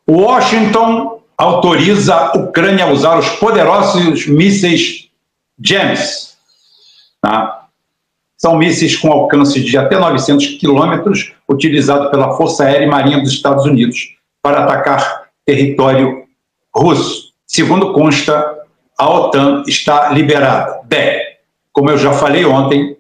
Washington autoriza a Ucrânia a usar os poderosos mísseis GEMS. Tá? São mísseis com alcance de até 900 quilômetros, utilizados pela Força Aérea e Marinha dos Estados Unidos para atacar território russo. Segundo consta, a OTAN está liberada. Bem, como eu já falei ontem,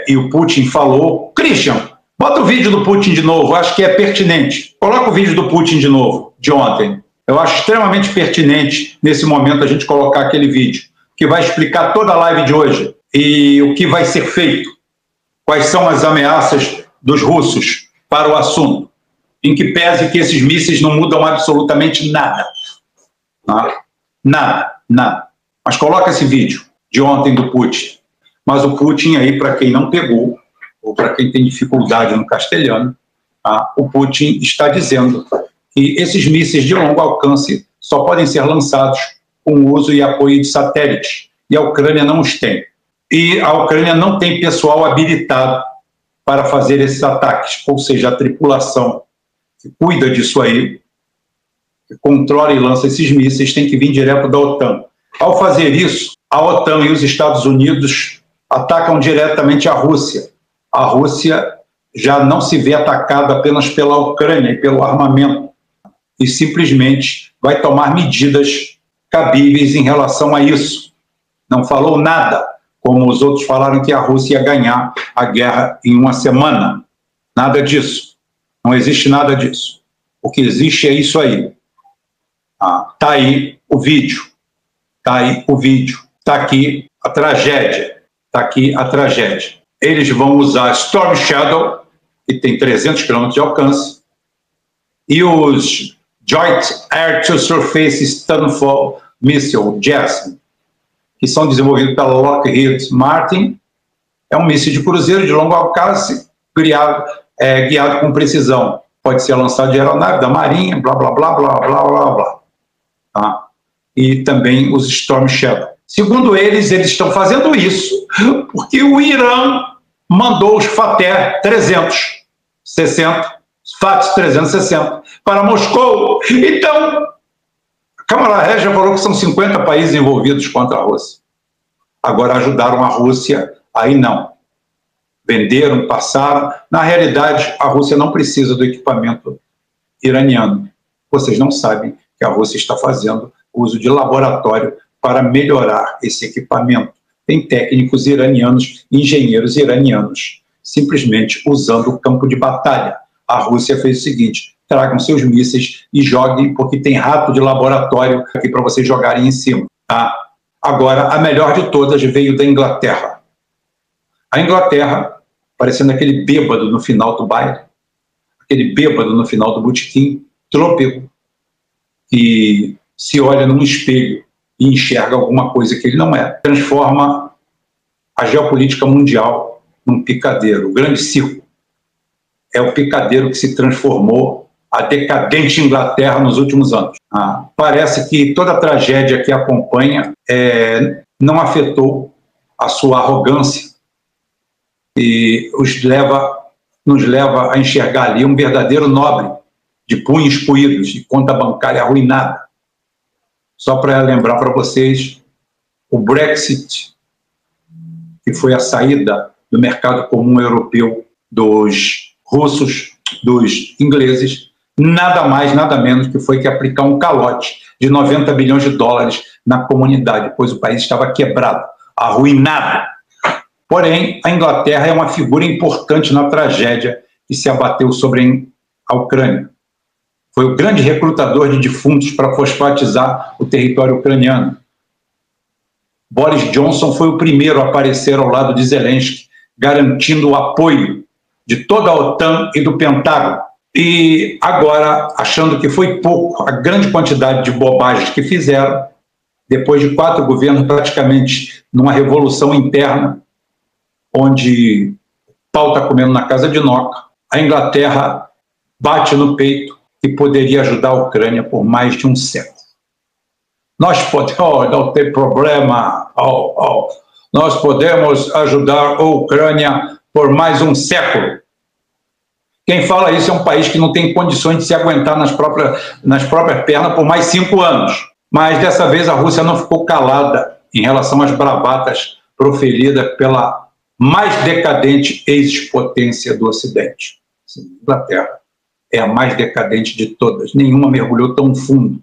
e o Putin falou... Christian, bota o vídeo do Putin de novo, acho que é pertinente. Coloca o vídeo do Putin de novo, de ontem. Eu acho extremamente pertinente, nesse momento, a gente colocar aquele vídeo, que vai explicar toda a live de hoje e o que vai ser feito, quais são as ameaças dos russos para o assunto, em que pese que esses mísseis não mudam absolutamente nada. Tá? Nada. Mas coloca esse vídeo de ontem do Putin. Mas o Putin aí, para quem não pegou, ou para quem tem dificuldade no castelhano, tá? O Putin está dizendo que esses mísseis de longo alcance só podem ser lançados com o uso e apoio de satélites, e a Ucrânia não os tem. E a Ucrânia não tem pessoal habilitado para fazer esses ataques, ou seja, a tripulação que cuida disso aí, que controla e lança esses mísseis, tem que vir direto da OTAN. Ao fazer isso, a OTAN e os Estados Unidos atacam diretamente a Rússia. A Rússia já não se vê atacada apenas pela Ucrânia e pelo armamento, e simplesmente vai tomar medidas cabíveis em relação a isso. Não falou nada, como os outros falaram que a Rússia ia ganhar a guerra em uma semana. Nada disso. Não existe nada disso. O que existe é isso aí. Tá aí o vídeo. Tá aí o vídeo. Tá aqui a tragédia. Tá aqui a tragédia. Eles vão usar Storm Shadow, que tem 300 km de alcance, e os Joint Air-to-Surface Stunfall Missile, JASM, que são desenvolvidos pela Lockheed Martin. É um míssil de cruzeiro de longo alcance, guiado com precisão. Pode ser lançado de aeronave da Marinha, blá, blá, blá, blá, blá, blá, blá. Tá? E também os Storm Shadow. Segundo eles estão fazendo isso porque o Irã mandou os Fateh 360, FAT 360, para Moscou. Então, a Câmara Régia falou que são 50 países envolvidos contra a Rússia. Agora ajudaram a Rússia, aí não. Venderam, passaram. Na realidade, a Rússia não precisa do equipamento iraniano. Vocês não sabem que a Rússia está fazendo uso de laboratório para melhorar esse equipamento. Tem técnicos iranianos, engenheiros iranianos, simplesmente usando o campo de batalha. A Rússia fez o seguinte: tragam seus mísseis e joguem, porque tem rato de laboratório aqui para vocês jogarem em cima. Tá? Agora, a melhor de todas veio da Inglaterra. A Inglaterra, parecendo aquele bêbado no final do baile, aquele bêbado no final do botequim, trôpego, que se olha num espelho e enxerga alguma coisa que ele não é, transforma a geopolítica mundial num picadeiro. O grande circo é o picadeiro que se transformou a decadente Inglaterra nos últimos anos. Parece que toda a tragédia que acompanha não afetou a sua arrogância e nos leva a enxergar ali um verdadeiro nobre de punhos puídos, de conta bancária arruinada. Só para lembrar para vocês, o Brexit, que foi a saída do mercado comum europeu dos russos, dos ingleses, nada mais, nada menos que foi que aplicar um calote de 90 bilhões de dólares na comunidade, pois o país estava quebrado, arruinado. Porém, a Inglaterra é uma figura importante na tragédia que se abateu sobre a Ucrânia. Foi o grande recrutador de defuntos para fosfatizar o território ucraniano. Boris Johnson foi o primeiro a aparecer ao lado de Zelensky, garantindo o apoio de toda a OTAN e do Pentágono. E agora, achando que foi pouco a grande quantidade de bobagens que fizeram, depois de 4 governos praticamente numa revolução interna, onde o pau está comendo na casa de Noca, a Inglaterra bate no peito e poderia ajudar a Ucrânia por mais de um século. Nós podemos, não tem problema, nós podemos ajudar a Ucrânia por mais um século. Quem fala isso é um país que não tem condições de se aguentar nas próprias pernas por mais 5 anos. Mas dessa vez a Rússia não ficou calada em relação às bravatas proferidas pela mais decadente ex-potência do Ocidente. A Inglaterra é a mais decadente de todas. Nenhuma mergulhou tão fundo.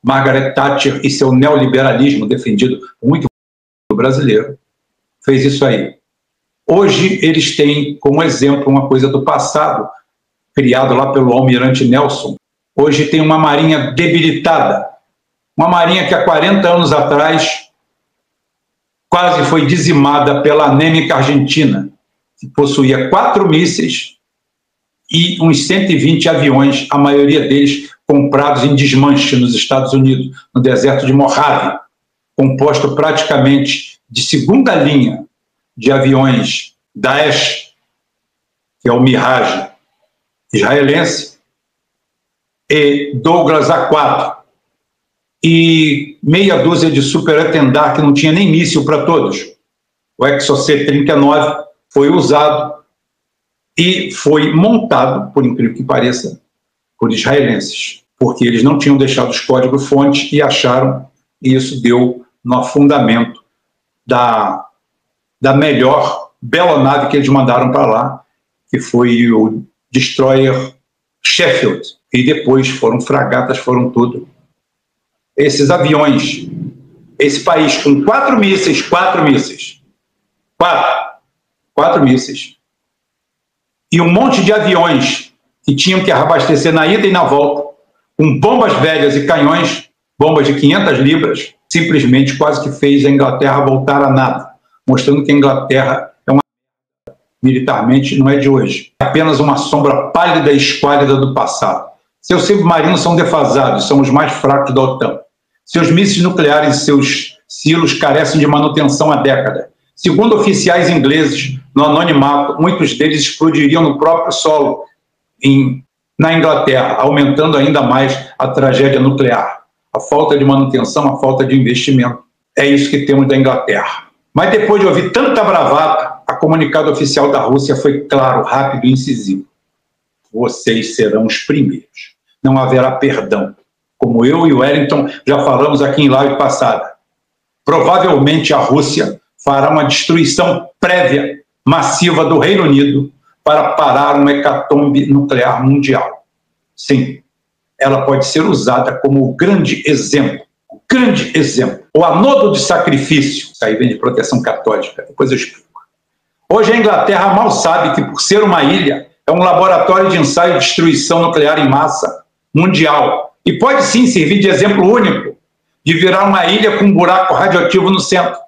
Margaret Thatcher e seu neoliberalismo, defendido por muito brasileiro, fez isso aí. Hoje eles têm como exemplo uma coisa do passado, criado lá pelo almirante Nelson. Hoje tem uma marinha debilitada, uma marinha que há 40 anos atrás quase foi dizimada pela anêmica Argentina, que possuía 4 mísseis e uns 120 aviões, a maioria deles comprados em desmanche nos Estados Unidos, no deserto de Mojave, composto praticamente de segunda linha de aviões Daesh, que é o Mirage israelense, e Douglas A4, e meia dúzia de Super-Étendard que não tinha nem míssil para todos. O Exocet-39 foi usado e foi montado, por incrível que pareça, por israelenses, porque eles não tinham deixado os códigos-fonte e acharam, e isso deu no afundamento da melhor bela nave que eles mandaram para lá, que foi o destroyer Sheffield, e depois foram fragatas, foram tudo. Esses aviões, esse país com 4 mísseis, e um monte de aviões que tinham que abastecer na ida e na volta, com bombas velhas e canhões, bombas de 500 libras, simplesmente quase que fez a Inglaterra voltar a nada, mostrando que a Inglaterra é uma militarmente não é de hoje, é apenas uma sombra pálida e esquálida do passado. Seus submarinos são defasados, são os mais fracos da OTAN. Seus mísseis nucleares e seus silos carecem de manutenção há décadas. Segundo oficiais ingleses, no anonimato, muitos deles explodiriam no próprio solo na Inglaterra, aumentando ainda mais a tragédia nuclear. A falta de manutenção, a falta de investimento. É isso que temos da Inglaterra. Mas depois de ouvir tanta bravata, a comunicado oficial da Rússia foi claro, rápido e incisivo. Vocês serão os primeiros. Não haverá perdão. Como eu e o Wellington já falamos aqui em live passada. Provavelmente a Rússia fará uma destruição prévia, massiva do Reino Unido para parar uma hecatombe nuclear mundial. Sim, ela pode ser usada como o grande exemplo, o anodo de sacrifício, isso aí vem de proteção católica, depois eu explico. Hoje a Inglaterra mal sabe que, por ser uma ilha, é um laboratório de ensaio de destruição nuclear em massa mundial, e pode sim servir de exemplo único, de virar uma ilha com um buraco radioativo no centro,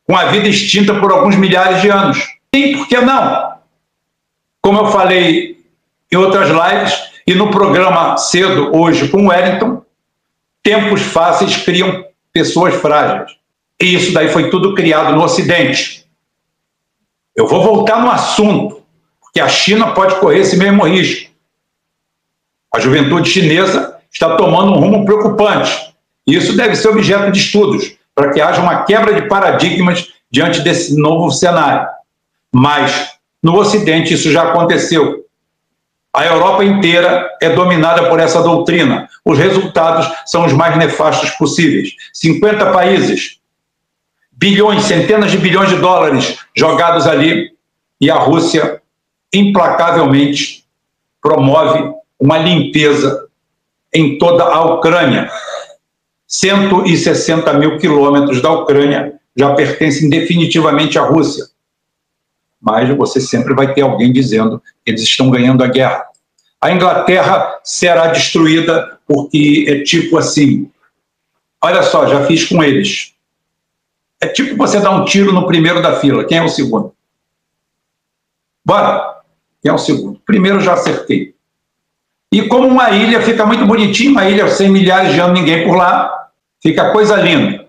com a vida extinta por alguns milhares de anos. Sim, por que não? Como eu falei em outras lives, e no programa cedo, hoje, com o Wellington, tempos fáceis criam pessoas frágeis. E isso daí foi tudo criado no Ocidente. Eu vou voltar no assunto, porque a China pode correr esse mesmo risco. A juventude chinesa está tomando um rumo preocupante. E isso deve ser objeto de estudos, para que haja uma quebra de paradigmas diante desse novo cenário. Mas, no Ocidente, isso já aconteceu. A Europa inteira é dominada por essa doutrina. Os resultados são os mais nefastos possíveis. 50 países, bilhões, centenas de bilhões de dólares jogados ali, e a Rússia, implacavelmente, promove uma limpeza em toda a Ucrânia. 160 mil quilômetros da Ucrânia já pertencem definitivamente à Rússia. Mas você sempre vai ter alguém dizendo que eles estão ganhando a guerra. A Inglaterra será destruída porque é tipo assim, olha só, já fiz com eles. É tipo você dar um tiro no primeiro da fila. Quem é o segundo? Bora. Quem é o segundo? Primeiro já acertei. E como uma ilha fica muito bonitinha, uma ilha sem milhares de anos, ninguém por lá, fica coisa linda.